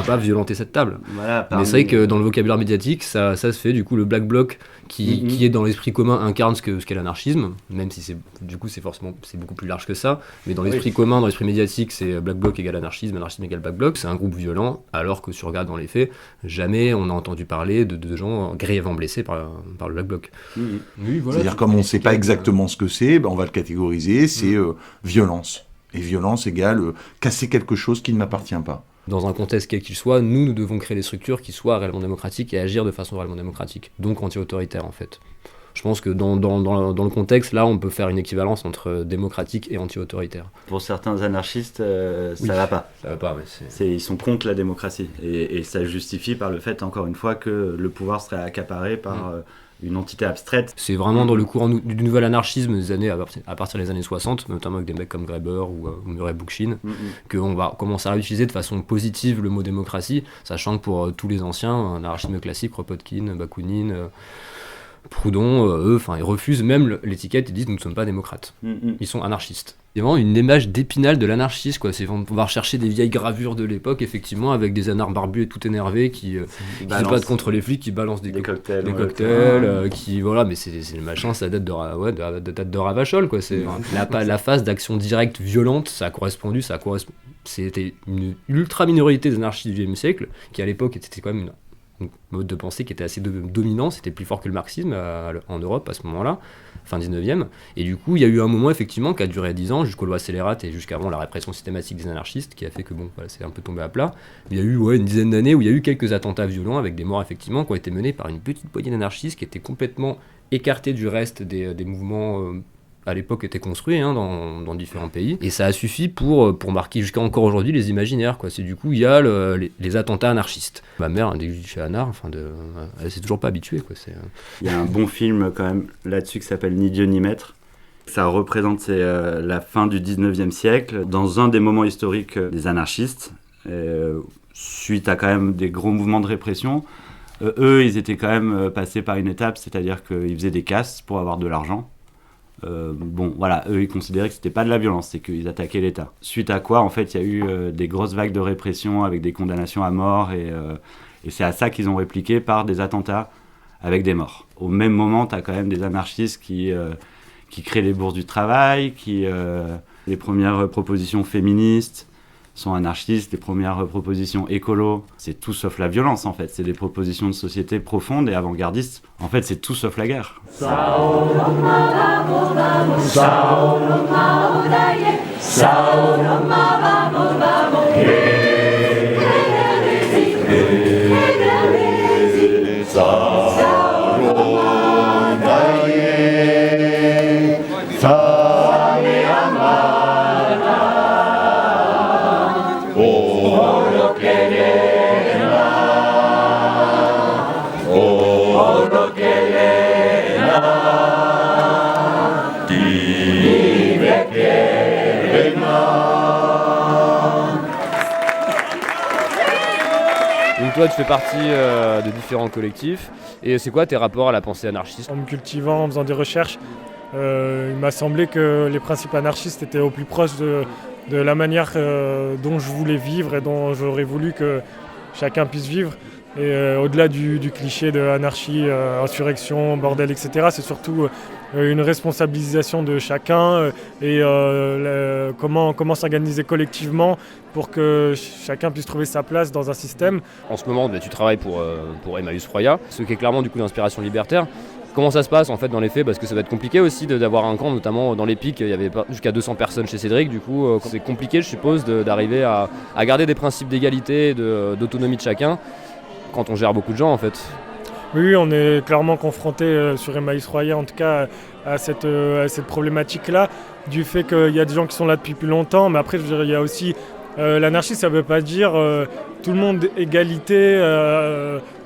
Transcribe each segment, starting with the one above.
pas violenter cette table. Voilà, Mais c'est vrai que dans le vocabulaire médiatique, ça se fait. Du coup, le Black Bloc, qui est dans l'esprit commun, incarne ce qu'est l'anarchisme, même si c'est beaucoup plus large que ça. Mais dans l'esprit commun, dans l'esprit médiatique, c'est Black Bloc égale anarchisme, anarchisme égale Black Bloc. C'est un groupe violent, alors que si on regarde dans les faits, jamais on a entendu parler de gens grièvement blessés par le Black Bloc. Oui, voilà, c'est-à-dire comme on ne sait pas exactement ce que c'est, on va le catégoriser, c'est violence. Et violence égale casser quelque chose qui ne m'appartient pas. Dans un contexte quel qu'il soit, nous devons créer des structures qui soient réellement démocratiques et agir de façon réellement démocratique, donc anti-autoritaire en fait. Je pense que dans le contexte, là, on peut faire une équivalence entre démocratique et anti-autoritaire. Pour certains anarchistes, ça va pas. Ça va pas, mais ils sont contre la démocratie. Et ça justifie par le fait, encore une fois, que le pouvoir serait accaparé par une entité abstraite. C'est vraiment dans le courant du nouvel anarchisme à partir des années 60, notamment avec des mecs comme Graeber ou Murray Bookchin, qu'on va commencer à utiliser de façon positive le mot démocratie, sachant que pour tous les anciens, un anarchisme classique, Kropotkin, Bakounine, Proudhon, ils refusent même l'étiquette, ils disent nous ne sommes pas démocrates. Ils sont anarchistes. Il y a vraiment une image d'épinal de l'anarchiste, quoi. On va rechercher des vieilles gravures de l'époque, effectivement, avec des anards barbus et tout énervés qui se battent contre les flics, qui balancent des cocktails, qui voilà, mais c'est le machin, ça date de Ravachol, quoi. C'est la phase d'action directe violente, c'était une ultra minorité des anarchistes du XXe siècle, qui à l'époque était quand même un mode de pensée qui était assez dominant, c'était plus fort que le marxisme en Europe à ce moment-là, fin 19e, et du coup il y a eu un moment effectivement qui a duré 10 ans, jusqu'aux lois scélérates et jusqu'avant la répression systématique des anarchistes, qui a fait que c'est un peu tombé à plat. Il y a eu une dizaine d'années où il y a eu quelques attentats violents avec des morts effectivement qui ont été menés par une petite poignée d'anarchistes qui étaient complètement écartés du reste des mouvements à l'époque étaient construits dans différents pays, et ça a suffi pour marquer jusqu'à encore aujourd'hui les imaginaires, quoi. C'est du coup il y a les attentats anarchistes. Ma mère a début chez Anar, elle s'est toujours pas habituée, quoi. Il y a un bon film quand même là-dessus qui s'appelle Ni Dieu ni Maître. Ça représente la fin du 19e siècle, dans un des moments historiques des anarchistes, suite à quand même des gros mouvements de répression. Eux, ils étaient quand même passés par une étape, c'est-à-dire qu'ils faisaient des casses pour avoir de l'argent. Eux ils considéraient que c'était pas de la violence, c'est qu'ils attaquaient l'État. Suite à quoi, en fait, il y a eu des grosses vagues de répression avec des condamnations à mort, et c'est à ça qu'ils ont répliqué par des attentats avec des morts. Au même moment, tu as quand même des anarchistes qui créent les bourses du travail, les premières propositions féministes sont anarchistes, les premières propositions écolo, c'est tout sauf la violence en fait, c'est des propositions de société profondes et avant-gardistes. En fait, c'est tout sauf la guerre. Donc toi, tu fais partie de différents collectifs, et c'est quoi tes rapports à la pensée anarchiste ? En me cultivant, en faisant des recherches, il m'a semblé que les principes anarchistes étaient au plus proche de la manière dont je voulais vivre et dont j'aurais voulu que chacun puisse vivre. Et au-delà du cliché de anarchie, insurrection, bordel, etc., c'est surtout une responsabilisation de chacun et comment s'organiser collectivement pour que chacun puisse trouver sa place dans un système. En ce moment, tu travailles pour Emmaüs Roya, ce qui est clairement du coup d'inspiration libertaire. Comment ça se passe en fait dans les faits ? Parce que ça va être compliqué aussi d'avoir un camp, notamment dans les pics, il y avait jusqu'à 200 personnes chez Cédric, du coup c'est compliqué je suppose d'arriver à garder des principes d'égalité, d'autonomie de chacun quand on gère beaucoup de gens en fait. Oui, on est clairement confronté sur Emmaüs Roya en tout cas à cette problématique-là, du fait qu'il y a des gens qui sont là depuis plus longtemps, mais après je veux dire, il y a aussi l'anarchie, ça ne veut pas dire tout le monde égalité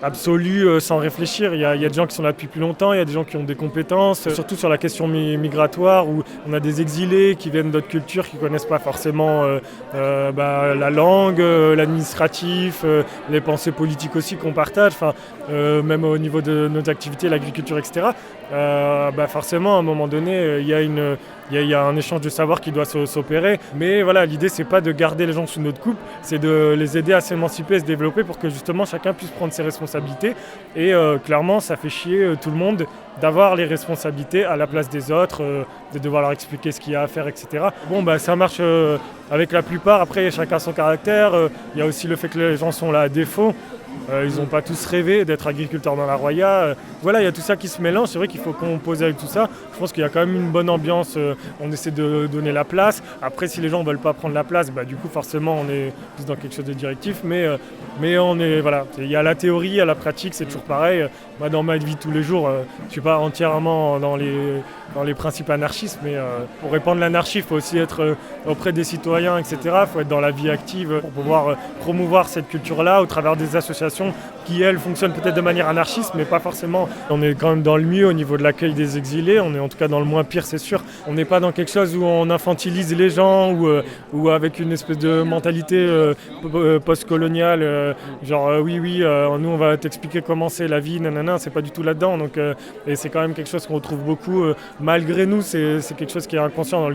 absolue sans réfléchir. Il y a des gens qui sont là depuis plus longtemps, il y a des gens qui ont des compétences, surtout sur la question migratoire où on a des exilés qui viennent d'autres cultures qui ne connaissent pas forcément la langue, l'administratif, les pensées politiques aussi qu'on partage, même au niveau de nos activités, l'agriculture, etc. Forcément, à un moment donné, il y a un échange de savoir qui doit s'opérer. Mais voilà, l'idée, c'est pas de garder les gens sous notre coupe, c'est de les aider à s'émanciper s'émanciper, se développer pour que justement chacun puisse prendre ses responsabilités. Et clairement, ça fait chier tout le monde d'avoir les responsabilités à la place des autres, de devoir leur expliquer ce qu'il y a à faire, etc. Bon, ça marche avec la plupart. Après, chacun son caractère. Il y a aussi le fait que les gens sont là à défaut. Ils n'ont pas tous rêvé d'être agriculteurs dans la Roya. Voilà, il y a tout ça qui se mélange. C'est vrai qu'il faut composer avec tout ça. Je pense qu'il y a quand même une bonne ambiance. On essaie de donner la place. Après, si les gens ne veulent pas prendre la place, du coup, forcément, on est plus dans quelque chose de directif. Mais on est, voilà, il y a la théorie, il y a la pratique, c'est toujours pareil. Moi, dans ma vie de tous les jours, je ne suis pas entièrement dans les principes anarchistes, mais pour répandre l'anarchie, il faut aussi être auprès des citoyens, etc. Il faut être dans la vie active pour pouvoir promouvoir cette culture-là au travers des associations qui, elles, fonctionnent peut-être de manière anarchiste, mais pas forcément. On est quand même dans le mieux au niveau de l'accueil des exilés, on est en tout cas dans le moins pire, c'est sûr. On n'est pas dans quelque chose où on infantilise les gens ou avec une espèce de mentalité post-coloniale, nous on va t'expliquer comment c'est la vie, nanana, c'est pas du tout là-dedans. Donc, et c'est quand même quelque chose qu'on retrouve beaucoup. Malgré nous, c'est quelque chose qui est inconscient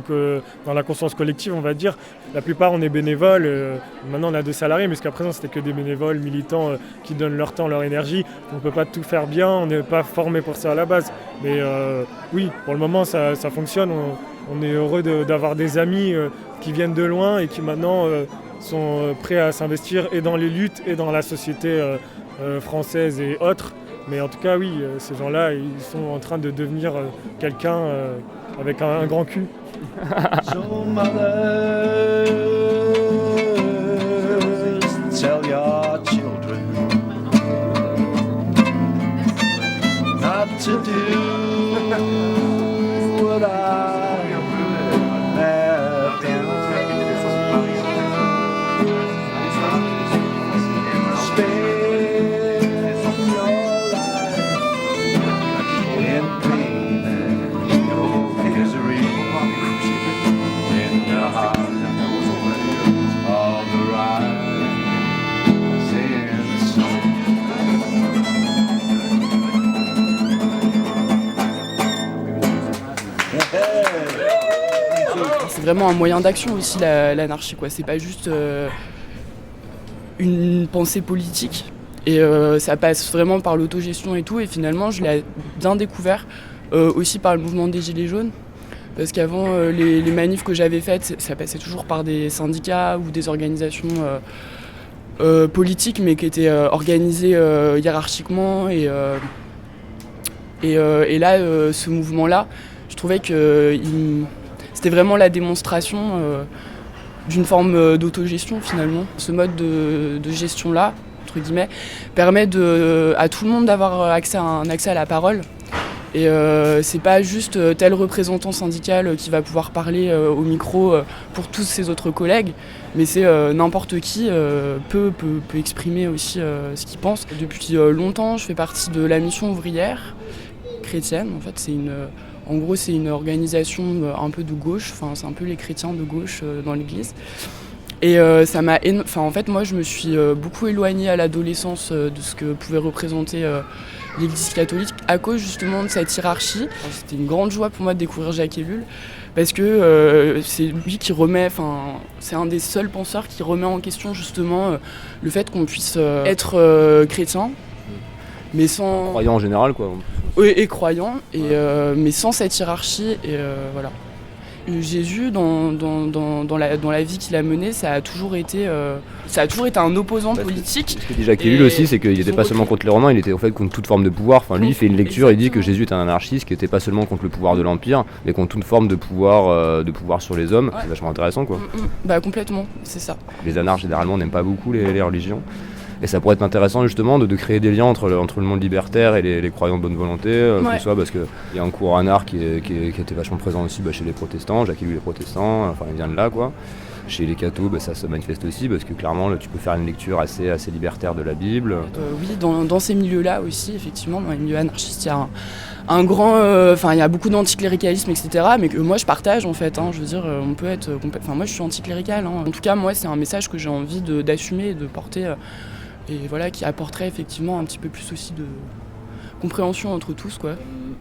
dans la conscience collective, on va dire. La plupart, on est bénévoles. Maintenant, on a 2 salariés, mais jusqu'à présent, c'était que des bénévoles militants qui donnent leur temps, leur énergie. On ne peut pas tout faire bien, on n'est pas formé pour ça à la base. Mais oui, pour le moment, ça fonctionne. On est heureux d'avoir des amis qui viennent de loin et qui maintenant sont prêts à s'investir et dans les luttes et dans la société française et autres. Mais en tout cas, oui, ces gens-là, ils sont en train de devenir quelqu'un avec un grand cul. So mothers, tell your children not to do what I have done. Spend your life in pain and misery, in the heart of the rising sun. C'est vraiment un moyen d'action aussi l'anarchie, quoi. C'est pas juste une pensée politique et ça passe vraiment par l'autogestion et tout, et finalement je l'ai bien découvert aussi par le mouvement des Gilets jaunes, parce qu'avant les manifs que j'avais faites, ça passait toujours par des syndicats ou des organisations politiques, mais qui étaient organisées hiérarchiquement, et là ce mouvement-là, je trouvais que c'était vraiment la démonstration d'une forme d'autogestion finalement. Ce mode de gestion-là, entre guillemets, permet à tout le monde d'avoir accès à la parole. Et c'est pas juste tel représentant syndical qui va pouvoir parler au micro pour tous ses autres collègues, mais c'est n'importe qui peut exprimer aussi ce qu'il pense. Depuis longtemps, je fais partie de la mission ouvrière chrétienne. En fait, en gros, c'est une organisation un peu de gauche, c'est un peu les chrétiens de gauche dans l'église. Et ça m'a... en fait, moi, je me suis beaucoup éloignée à l'adolescence de ce que pouvait représenter l'église catholique à cause justement de cette hiérarchie. C'était une grande joie pour moi de découvrir Jacques Ellul, parce que c'est lui qui remet... c'est un des seuls penseurs qui remet en question justement le fait qu'on puisse être chrétien, mais sans... Croyant en général, quoi. Oui, et croyant, mais sans cette hiérarchie, et voilà. Jésus, dans la vie qu'il a menée, ça a toujours été un opposant politique. Ce que dit Jacques Ellul aussi, c'est qu'il n'était pas seulement contre les Romains, il était en fait contre toute forme de pouvoir. Lui, il fait une lecture, il dit que Jésus est un anarchiste, qui n'était pas seulement contre le pouvoir de l'Empire, mais contre toute forme de pouvoir sur les hommes. Ouais. C'est vachement intéressant, quoi. Complètement, c'est ça. Les anarches, généralement, n'aiment pas beaucoup les religions. Et ça pourrait être intéressant justement de créer des liens entre le monde libertaire et les croyants de bonne volonté, que ce soit parce qu'il y a un courant anarche qui était vachement présent aussi chez les protestants, Jacques Ellul les protestants, il vient de là, quoi. Chez les cathos, ça se manifeste aussi, parce que clairement là, tu peux faire une lecture assez libertaire de la Bible. Oui, dans ces milieux-là aussi, effectivement, dans les milieux anarchistes, il y a un grand... il y a beaucoup d'anticléricalisme, etc., mais que moi je partage en fait, je veux dire, on peut être... moi je suis anticlérical, En tout cas, moi c'est un message que j'ai envie d'assumer et de porter... et voilà, qui apporterait effectivement un petit peu plus aussi de compréhension entre tous, quoi.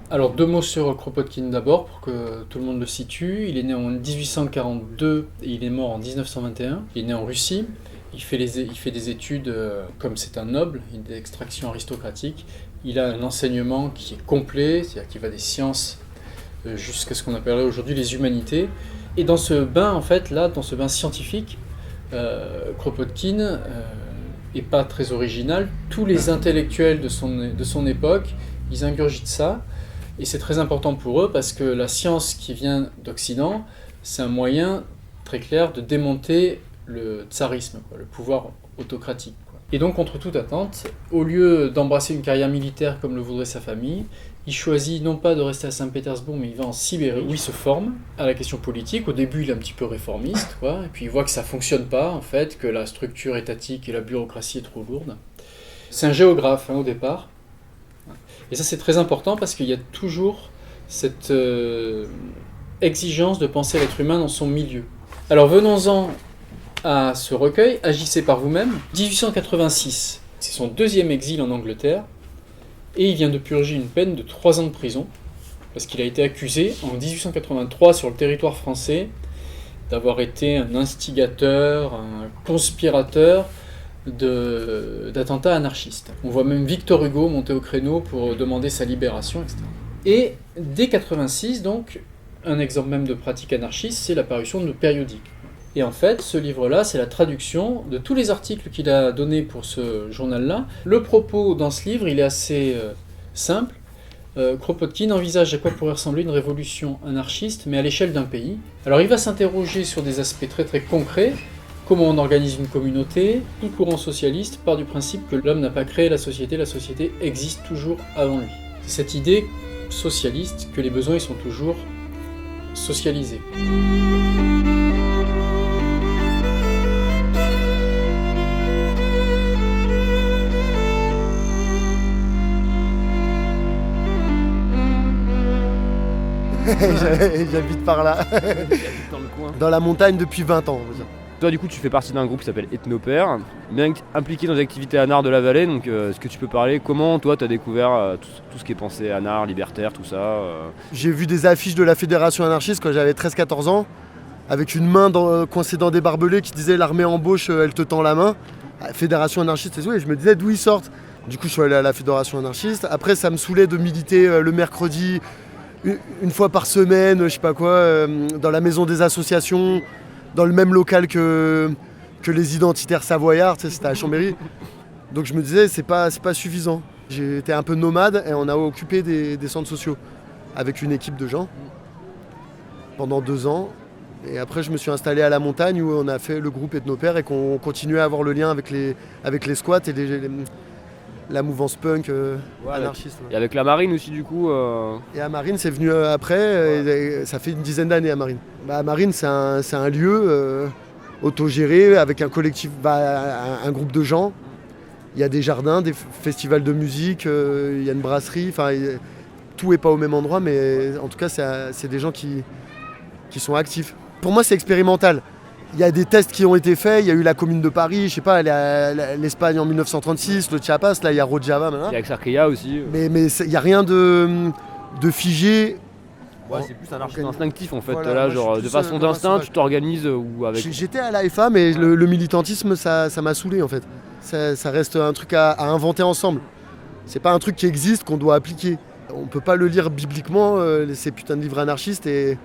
Alors 2 mots sur Kropotkin d'abord, pour que tout le monde le situe. Il est né en 1842 et il est mort en 1921. Il est né en Russie. il fait des études, comme c'est un noble, d'extraction aristocratique, il a un enseignement qui est complet, c'est-à-dire qu'il va des sciences jusqu'à ce qu'on appellerait aujourd'hui les humanités. Et dans ce bain, en fait, là, dans ce bain scientifique, Kropotkin est pas très original. Tous les intellectuels de son époque, ils ingurgitent ça. Et c'est très important pour eux parce que la science qui vient d'Occident, c'est un moyen très clair de démonter le tsarisme, le pouvoir autocratique. Et donc, contre toute attente, au lieu d'embrasser une carrière militaire comme le voudrait sa famille, il choisit non pas de rester à Saint-Pétersbourg, mais il va en Sibérie, où il se forme à la question politique. Au début, il est un petit peu réformiste, et puis il voit que ça ne fonctionne pas, en fait, que la structure étatique et la bureaucratie est trop lourde. C'est un géographe, au départ. Et ça, c'est très important parce qu'il y a toujours cette exigence de penser l'être humain dans son milieu. Alors, venons-en à ce recueil, Agissez par vous-même. 1886, c'est son deuxième exil en Angleterre, et il vient de purger une peine de 3 ans de prison, parce qu'il a été accusé en 1883 sur le territoire français d'avoir été un instigateur, un conspirateur d'attentats anarchistes. On voit même Victor Hugo monter au créneau pour demander sa libération, etc. Et dès 86, donc, un exemple même de pratique anarchiste, c'est la parution de périodiques. Et en fait, ce livre-là, c'est la traduction de tous les articles qu'il a donnés pour ce journal-là. Le propos dans ce livre, il est assez simple. Kropotkin envisage à quoi pourrait ressembler une révolution anarchiste, mais à l'échelle d'un pays. Alors il va s'interroger sur des aspects très très concrets. Comment on organise une communauté? Tout courant socialiste part du principe que l'homme n'a pas créé la société existe toujours avant lui. C'est cette idée socialiste que les besoins ils sont toujours socialisés. J'habite par là, Dans le coin. dans la montagne depuis 20 ans. On va dire. Toi, du coup, tu fais partie d'un groupe qui s'appelle Ethnopère, bien impliqué dans les activités anard de la vallée. Donc, est-ce que tu peux parler comment, toi, tu as découvert tout ce qui est pensé anard, libertaire, tout ça J'ai vu des affiches de la fédération anarchiste quand j'avais 13-14 ans, avec une main coincée dans des barbelés qui disait l'armée embauche, elle te tend la main. Fédération anarchiste et tout, et je me disais d'où ils sortent. Du coup, je suis allé à la fédération anarchiste. Après, ça me saoulait de militer le mercredi, une fois par semaine, je sais pas quoi, dans la maison des associations, dans le même local que les identitaires savoyards, tu sais, c'était à Chambéry. Donc je me disais, c'est pas suffisant. J'étais un peu nomade et on a occupé des centres sociaux avec une équipe de gens pendant 2 ans. Et après, je me suis installé à la montagne où on a fait le groupe Ethnopère et qu'on continuait à avoir le lien avec les squats et la mouvance punk anarchiste. Et avec la marine aussi, du coup Et à Marine, c'est venu après, et ça fait une dizaine d'années à Marine. À Marine, c'est un lieu autogéré avec un collectif, un groupe de gens. Il y a des jardins, des festivals de musique, il y a une brasserie. Tout n'est pas au même endroit, mais en tout cas, c'est des gens qui sont actifs. Pour moi, c'est expérimental. Il y a des tests qui ont été faits, il y a eu la Commune de Paris, je sais pas, l'Espagne en 1936, le Chiapas, là il y a Rojava maintenant. Et avec Sarkeya aussi. Mais il n'y a rien de figé. Ouais, c'est plus un anarchisme instinctif en fait. Voilà, là, moi, genre je suis de plus, façon dans d'instinct, ma tu t'organises ou avec. J'étais à l'AFA, mais le militantisme, ça m'a saoulé en fait. Ça reste un truc à inventer ensemble. C'est pas un truc qui existe, qu'on doit appliquer. On peut pas le lire bibliquement, ces putains de livres anarchistes, et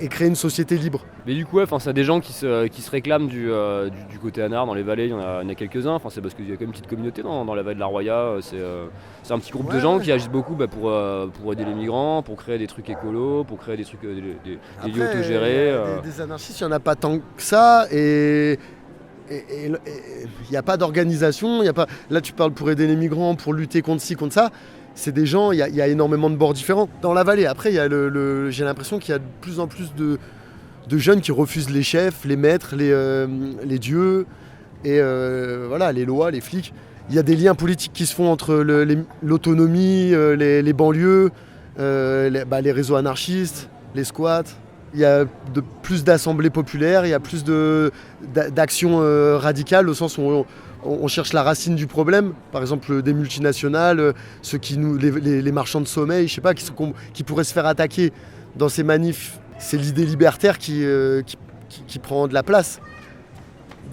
créer une société libre. Mais du coup, c'est des gens qui se réclament du côté anard dans les vallées, il y en a quelques-uns. C'est parce qu'il y a quand même une petite communauté dans la vallée de la Roya. C'est un petit groupe de gens qui agissent beaucoup pour aider les migrants, pour créer des trucs écolos, pour créer des trucs, des lieux autogérés. Des anarchistes, il n'y en a pas tant que ça, et il n'y a pas d'organisation. Là, tu parles pour aider les migrants, pour lutter contre ci, contre ça. C'est des gens, il y a énormément de bords différents. Dans la vallée, après, j'ai l'impression qu'il y a de plus en plus de jeunes qui refusent les chefs, les maîtres, les dieux, et les lois, les flics. Il y a des liens politiques qui se font entre l'autonomie, les banlieues, les réseaux anarchistes, les squats. Il y a plus d'assemblées populaires, il y a plus d'actions radicales, au sens où on cherche la racine du problème. Par exemple, des multinationales, les marchands de sommeil, je sais pas, qui pourraient se faire attaquer dans ces manifs. C'est l'idée libertaire qui prend de la place.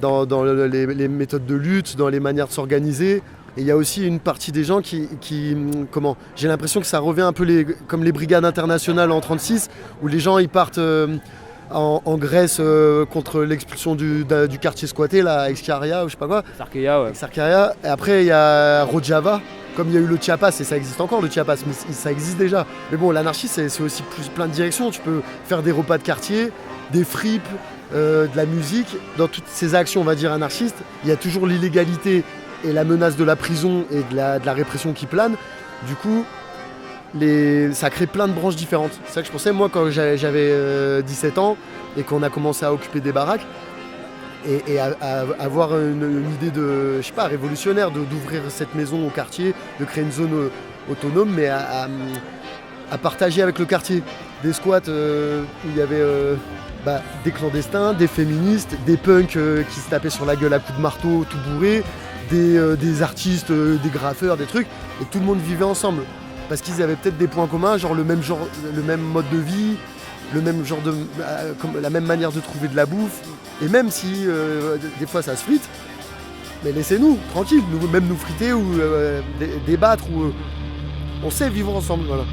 dans les méthodes de lutte, dans les manières de s'organiser. Et il y a aussi une partie des gens qui j'ai l'impression que ça revient un peu comme les brigades internationales en 1936, où les gens ils partent en Grèce contre l'expulsion du quartier squatté, là, Exarchia ou je sais pas quoi. Sarkeia, ouais. Exarchia. Et après il y a Rojava, comme il y a eu le Chiapas, et ça existe encore le Chiapas, mais ça existe déjà. Mais bon, l'anarchie c'est aussi plein de directions. Tu peux faire des repas de quartier, des fripes, de la musique. Dans toutes ces actions, on va dire, anarchistes, il y a toujours l'illégalité et la menace de la prison et de la répression qui plane. Du coup, ça crée plein de branches différentes. C'est ça que je pensais, moi, quand j'avais 17 ans et qu'on a commencé à occuper des baraques et à avoir une idée de, je sais pas, révolutionnaire, d'ouvrir cette maison au quartier, de créer une zone autonome, mais à partager avec le quartier. Des squats où il y avait des clandestins, des féministes, des punks qui se tapaient sur la gueule à coups de marteau, tout bourrés, des artistes, des graffeurs, des trucs, et tout le monde vivait ensemble. Parce qu'ils avaient peut-être des points communs, genre le même mode de vie, le même genre la même manière de trouver de la bouffe. Et même si des fois ça se frite, mais laissez-nous tranquille, même nous friter ou débattre, ou on sait vivre ensemble, voilà.